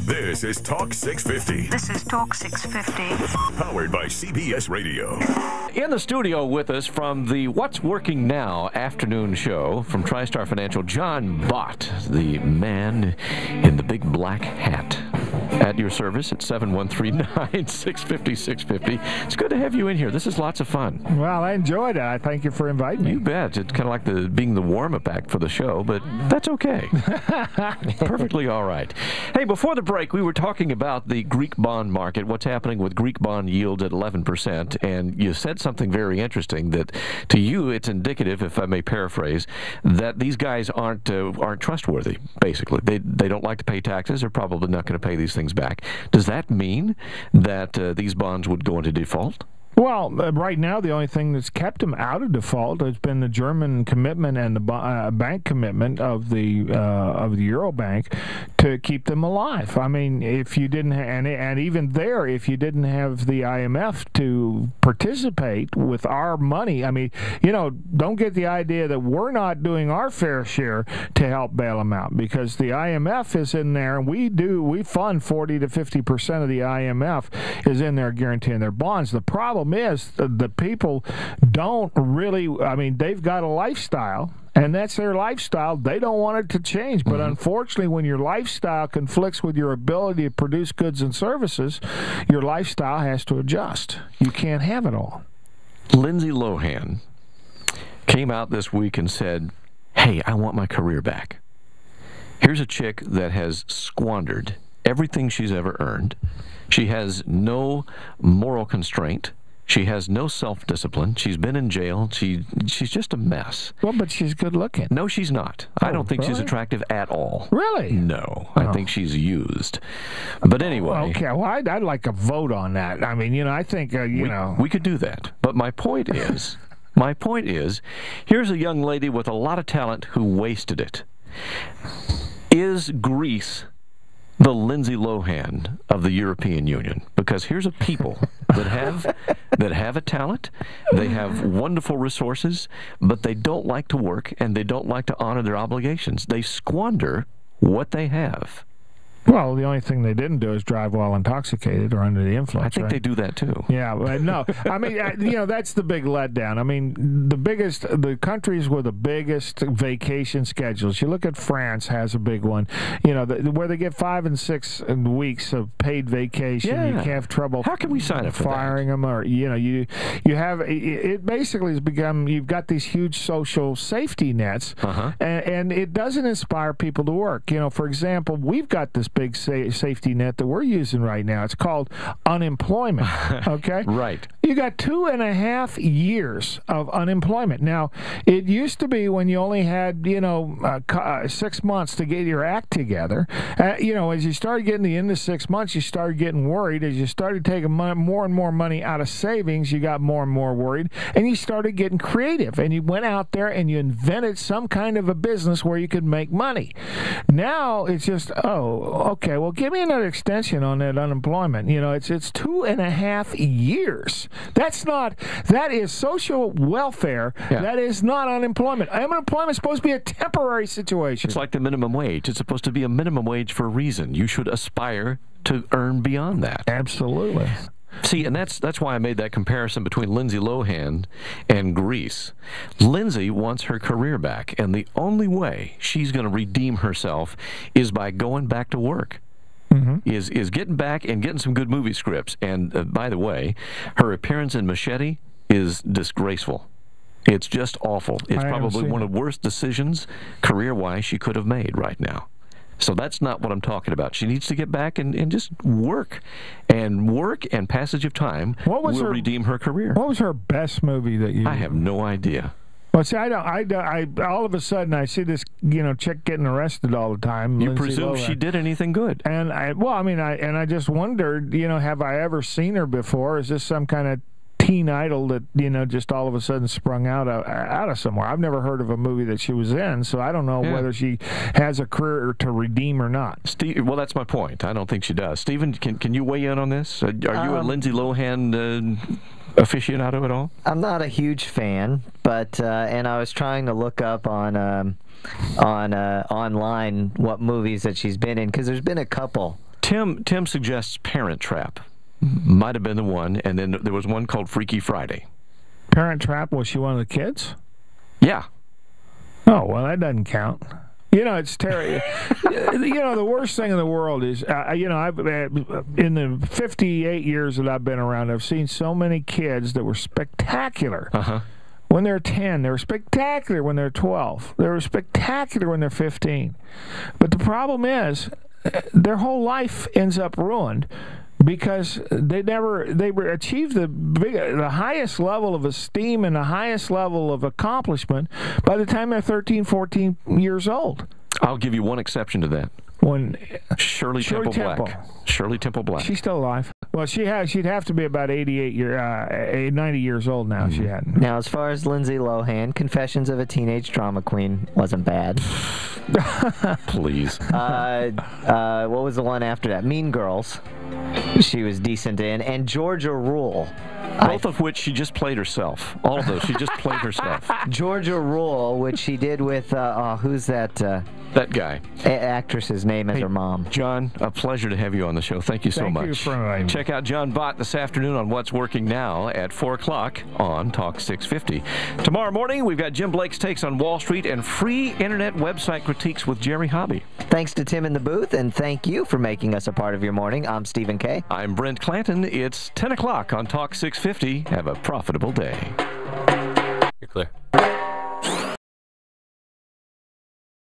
This is Talk 650. This is Talk 650. Powered by CBS Radio. In the studio with us from the What's Working Now afternoon show from TriStar Financial, John Bott, the man in the big black hat. At your service at 713-9-650-650. It's good to have you in here. This is lots of fun. Well, I enjoyed it. I thank you for inviting me. You bet. It's kind of like being the warm-up act for the show, but that's okay. Perfectly all right. Hey, before the break, we were talking about the Greek bond market, what's happening with Greek bond yields at 11%, and you said something very interesting that to you it's indicative, if I may paraphrase, that these guys aren't trustworthy, basically. They don't like to pay taxes. They're probably not going to pay these things back. Does that mean that these bonds would go into default? Well, right now, the only thing that's kept them out of default has been the German commitment and the bank commitment of the Euro Bank to keep them alive. I mean, if you didn't, and even there, if you didn't have the IMF to participate with our money, I mean, don't get the idea that we're not doing our fair share to help bail them out, because the IMF is in there, and we fund 40 to 50% of the IMF is in there guaranteeing their bonds. The problem is the people don't really, I mean, they've got a lifestyle, and that's their lifestyle. They don't want it to change. But unfortunately, when your lifestyle conflicts with your ability to produce goods and services, your lifestyle has to adjust. You can't have it all. Lindsay Lohan came out this week and said, hey, I want my career back. Here's a chick that has squandered everything she's ever earned. She has no moral constraint. She has no self-discipline. She's been in jail. She's just a mess. Well, but she's good looking. No, she's not. I don't think she's attractive at all. Really? No. I think she's used. But anyway. Okay, well, I'd like a vote on that. I mean, I think, We could do that. But my point is, here's a young lady with a lot of talent who wasted it. Is Greece the Lindsay Lohan of the European Union? Because here's a people that have a talent, they have wonderful resources, but they don't like to work and they don't like to honor their obligations. They squander what they have. Well, the only thing they didn't do is drive while intoxicated or under the influence. I think they do that too. Yeah, but no. I mean, that's the big letdown. I mean, the countries with the biggest vacation schedules. You look at France has a big one. Where they get 5 and 6 weeks of paid vacation. Yeah. You can't have trouble. How can we sign up for firing them, or you have it basically has become. You've got these huge social safety nets, and it doesn't inspire people to work. For example, we've got this big safety net that we're using right now. It's called unemployment. Okay? Right. You got 2.5 years of unemployment. Now, it used to be when you only had, 6 months to get your act together. As you started getting the end of 6 months, you started getting worried. As you started taking more and more money out of savings, you got more and more worried, and you started getting creative, and you went out there and you invented some kind of a business where you could make money. Now, it's just, okay, well, give me another extension on that unemployment. It's 2.5 years. That is social welfare. Yeah. That is not unemployment. Unemployment is supposed to be a temporary situation. It's like the minimum wage. It's supposed to be a minimum wage for a reason. You should aspire to earn beyond that. Absolutely. See, and that's why I made that comparison between Lindsay Lohan and Greece. Lindsay wants her career back, and the only way she's going to redeem herself is by going back to work. Is getting back and getting some good movie scripts. And by the way, her appearance in Machete is disgraceful. It's just awful. It's probably one of the worst decisions career-wise she could have made right now. So that's not what I'm talking about. She needs to get back and just work. And passage of time will redeem her career. What was her best movie that you... I have no idea. Well, see, I all of a sudden I see this, chick getting arrested all the time. You Lindsay presume Lohan. she did anything good? And I just wondered, have I ever seen her before? Is this some kind of teen idol that just all of a sudden sprung out of somewhere? I've never heard of a movie that she was in, so I don't know whether she has a career to redeem or not. Well, that's my point. I don't think she does. Stephen, can you weigh in on this? Are you a Lindsay Lohan aficionado at all? I'm not a huge fan, but and I was trying to look up on online what movies that she's been in, because there's been a couple Tim suggests Parent Trap. Might have been the one, and then there was one called Freaky Friday. Parent Trap, was she one of the kids? Yeah. Oh, well, that doesn't count. It's terrible. The worst thing in the world is, I've in the 58 years that I've been around, I've seen so many kids that were spectacular. When they're 10, they were spectacular when they're 12. They were spectacular when they're 15. But the problem is, their whole life ends up ruined because they achieved the highest level of esteem and the highest level of accomplishment by the time they're 13, 14 years old. I'll give you one exception to that. Shirley Temple Black. Shirley Temple Black. She's still alive. Well, she'd have to be about 90 years old now. She hadn't. Now, as far as Lindsay Lohan, Confessions of a Teenage Drama Queen wasn't bad. Please. What was the one after that? Mean Girls. She was decent in. And Georgia Rule. Both of which she just played herself. All of those, she just played herself. Georgia Rule, which she did with, who's that? That guy. Actress's name as her mom. John, a pleasure to have you on the show. Thank you so much. Thank you for inviting me. Check out John Bott this afternoon on What's Working Now at 4 o'clock on Talk 650. Tomorrow morning, we've got Jim Blake's takes on Wall Street and free internet website critiques with Jerry Hobby. Thanks to Tim in the booth, and thank you for making us a part of your morning. I'm Stephen Kay. I'm Brent Clanton. It's 10 o'clock on Talk 650. Have a profitable day. You're clear.